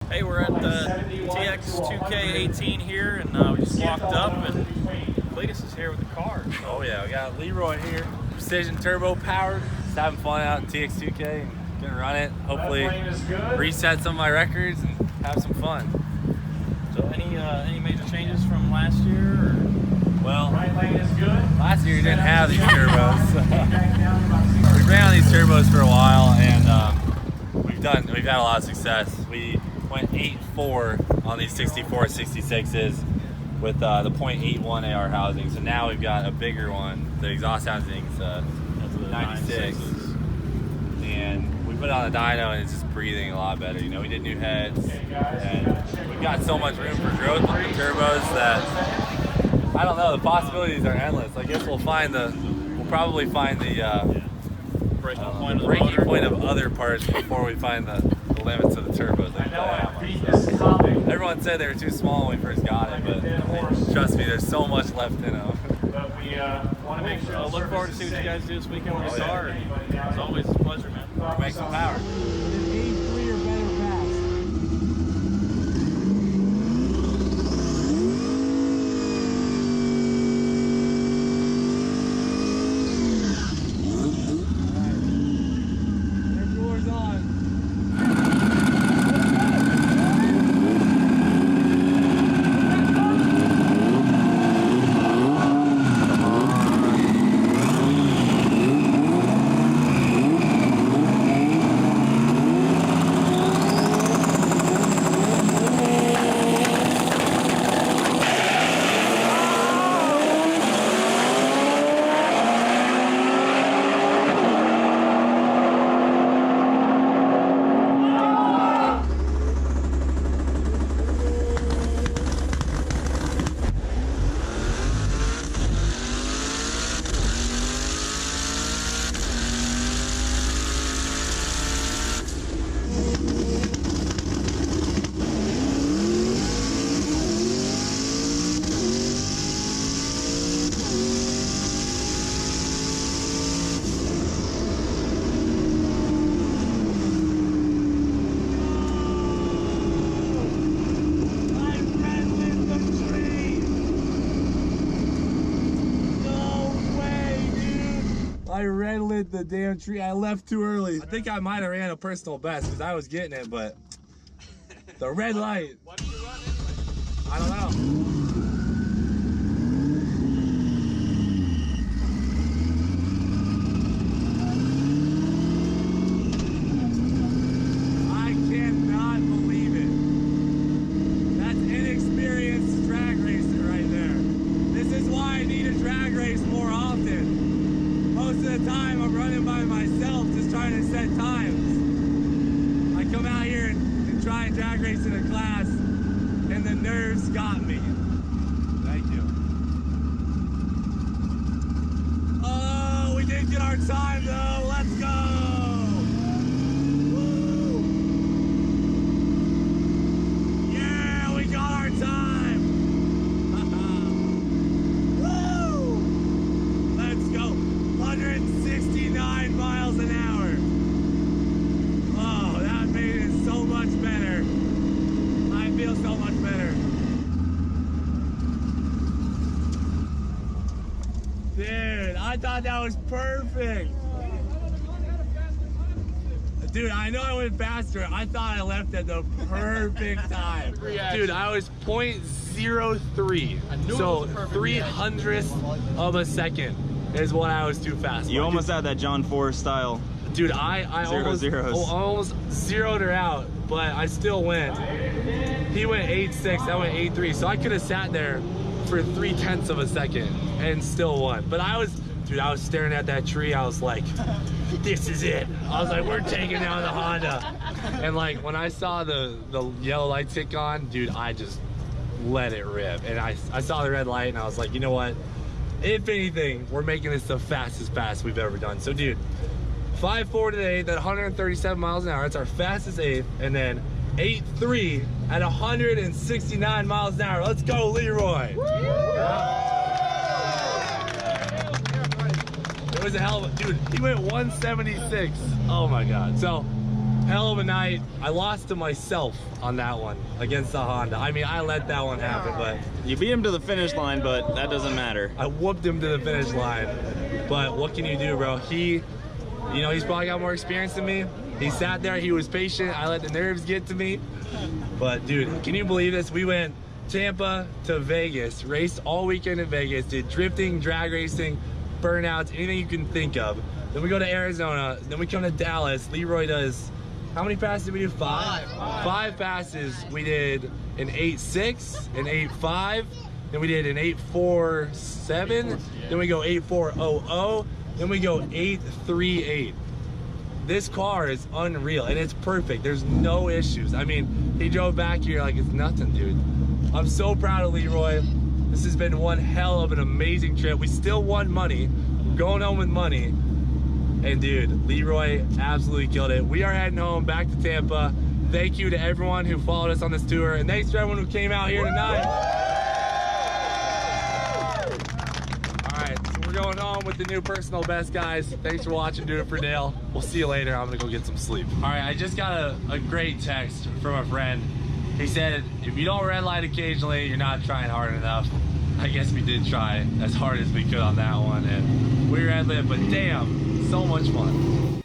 Hey, we're at the TX 2K18 here, and we just walked up, and Cleetus is here with the car. Oh yeah, we got Leroy here, precision turbo powered. Just having fun out in TX 2K and gonna run it. Hopefully reset some of my records and have some fun. So any major changes from last year? Or? Well, last year you didn't have these turbos. We ran on these turbos for a while, and we've had a lot of success. We went 8.4 on these 64 66s with the 0.81 AR housing. So now we've got a bigger one. The exhaust housing's 96, and we put it on the dyno, and it's just breathing a lot better. You know, we did new heads, and we've got so much room for growth with the turbos that I don't know. The possibilities are endless. I guess we'll probably find the breaking point of other parts before we find the limits of the turbos. Everyone said they were too small when we first got it, but trust me, there's so much left in them. But we want to make sure. Look forward to see what you guys do this weekend with the car. As always, it's a pleasure, man. Make some power. I red-lit the damn tree. I left too early. I think I might have ran a personal best because I was getting it, but the red light. Why did you run anyway? I don't know. I cannot believe it. That's inexperienced drag racer right there. This is why I need a drag race more often. Most of the time I'm running by myself just trying to set times. I come out here and try and drag race in a class and the nerves got me. Thank you. Oh, we did get our time though. Let's go. Woo. Yeah, we got our time. Woo. Let's go. 169 miles an hour. Oh, that made it so much better. I feel so much better. Dude, I thought that was perfect. Dude, I know I went faster. I thought I left at the perfect time. Dude, I was 0.03. So 300th of a second is what I was too fast. You almost had that John Forrest style. Dude, I almost zeroed her out, but I still went. He went 8.6, I went 8.3, so I could have sat there for 0.3 of a second and still won. But I was staring at that tree. I was like, this is it. I was like, we're taking down the Honda. And like when I saw the yellow light tick on, dude, I just let it rip. And I saw the red light and I was like, you know what? If anything, we're making this the fastest pass we've ever done. So dude, 5.4 today, that 137 miles an hour, that's our fastest eighth, and then 8.3 at 169 miles an hour. Let's go, Leroy. It was a hell of a, dude, he went 176. Oh my God. So hell of a night. I lost to myself on that one against the Honda. I mean, I let that one happen, but You beat him to the finish line, but that doesn't matter. I whooped him to the finish line. But what can you do, bro? He's probably got more experience than me. He sat there, he was patient. I let the nerves get to me. But dude, can you believe this? We went Tampa to Vegas, raced all weekend in Vegas, did drifting, drag racing, burnouts, anything you can think of. Then we go to Arizona, then we come to Dallas. Leroy does, how many passes did we do? Five passes. We did an 8.6, an 8.5, then we did an 8.47, then we go 8.400, then we go 8.38. This car is unreal and it's perfect. There's no issues. I mean, he drove back here like it's nothing, dude. I'm so proud of Leroy. This has been one hell of an amazing trip. We still won money. We're going home with money. And dude, Leroy absolutely killed it. We are heading home back to Tampa. Thank you to everyone who followed us on this tour. And thanks to everyone who came out here tonight. All right, so we're going home with the new personal best, guys. Thanks for watching Do It For Dale. We'll see you later. I'm gonna go get some sleep. All right, I just got a great text from a friend. He said, if you don't red light occasionally, you're not trying hard enough. I guess we did try as hard as we could on that one, and we red lit, but damn, so much fun.